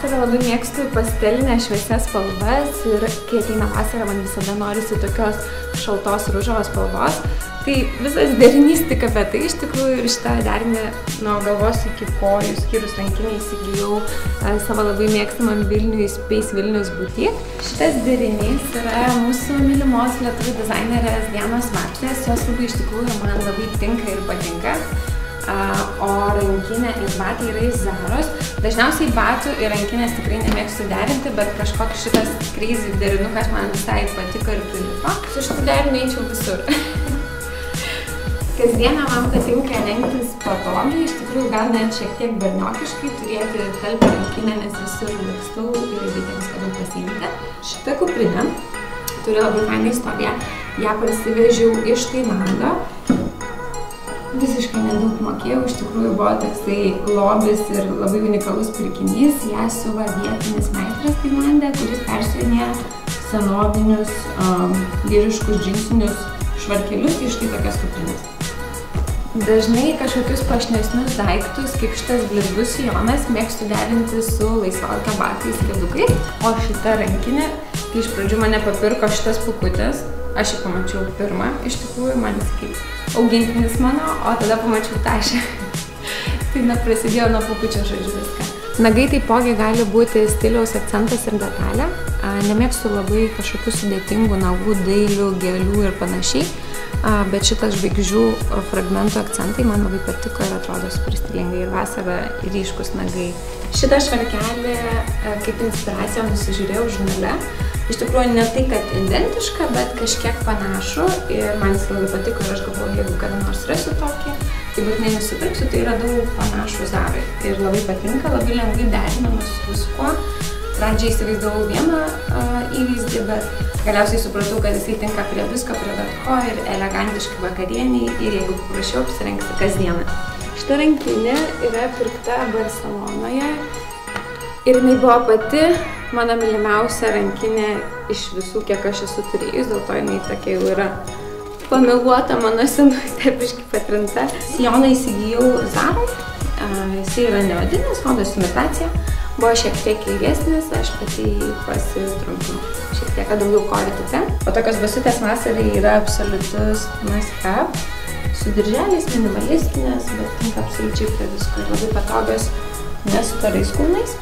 vasarą labai mėgstu pastelinės šviesias spalvas ir kai ateina vasara, man visada norisi tokios šaltos ružavos spalvos. Tai visas derinys tik apie tai iš tikrųjų ir šitą derinį nuo galvos iki kojų, skyrus rankinį, įsigijau savo labai mėgstamam Vilniui Space Vilnius Boutique. Šitas derinys yra mūsų mylimos lietuvių dizainerės Dianos Vaktės, jos labai iš tikrųjų man labai tinka ir patinka. O rankinė ir batai yra iš Zaros. Dažniausiai batų ir rankinės tikrai nemėgstu derinti, bet kažkoks šitas crazy derinukas man visai patiko ir prilipo. Su šitų deriniu eičiau visur. Kasdieną man patinka rengtis patogiai, iš tikrųjų gal net šiek tiek berniokiškai, turėti talpią rankinę, nes visur lakstau ir bitėms kada pasiimti. Šita kuprinė turi labai fainą istoriją. Ją parsivežiau iš Tailando. Visiškai nedaug mokėjau, iš tikrųjų buvo toksai lobis ir labai unikalus pirkinys. Ją siuva vietinis meistras Tailande, kuris persiuvinėja senovinius vyriškus džinsinius švarkelius į štai tokias kuprinės. Dažnai kažkokius pašnesnius daiktus, kaip šitas blizgus sijonas, mėgstu derinti su laisvalkio batais kėdukais. O šita rankinė, kai iš pradžių mane papirko šitas pūkutės, aš jį pamačiau pirmą, iš tikrųjų man jis kaip augintinis mano, o tada pamačiau tašę. Tai prasidėjo nuo pūkučio, žodžiu, viską. Nagai taipogi gali būti stiliaus akcentas ir detalė. Nemėgstu labai kažkokių sudėtingų nagų, dailių, gėlių ir panašiai. Bet šitas žvaigždžių fragmentų akcentai man labai patiko ir atrodo super stilingai ir vasarą ryškus nagai. Šitą švarkelį kaip inspiraciją nusižiūrėjau žurnale. Iš tikrųjų ne tai, kad identiška, bet kažkiek panašu ir man jis labai patiko ir aš galvoju, jeigu kada nors rasiu tokį, tai būtinai nusipirksiu, tai radau panašų Zarai ir labai patinka, labai lengvai derinamas su viskuo. Pradžiai įsivaizdavau vieną įvaizdį, bet galiausiai supratau, kad jisai tinka prie visko, prie bet ko ir elegantiškai vakarieniai ir jeigu paprašiau apsirengti kasdieną. Šita rankinė yra pirkta Barcelonoje ir jinai buvo pati mano mylimiausia rankinė iš visų, kiek aš esu turėjus, dėl to jinai tokia jau yra pamiluota mano senų stepiškai patrinta. Sijoną įsigijau Zarai, jisai yra neodinis, odos imitacija. Buvo šiek tiek ilgesnis, aš pati pasitrumpinau. Šiek tiek daugiau kojų tipe. O tokios basutės vasarai yra absoliutus must have. Su dirželiais, minimalistinės, bet tinka absoliučiai prie visko ir labai patogios nestorais kulnais.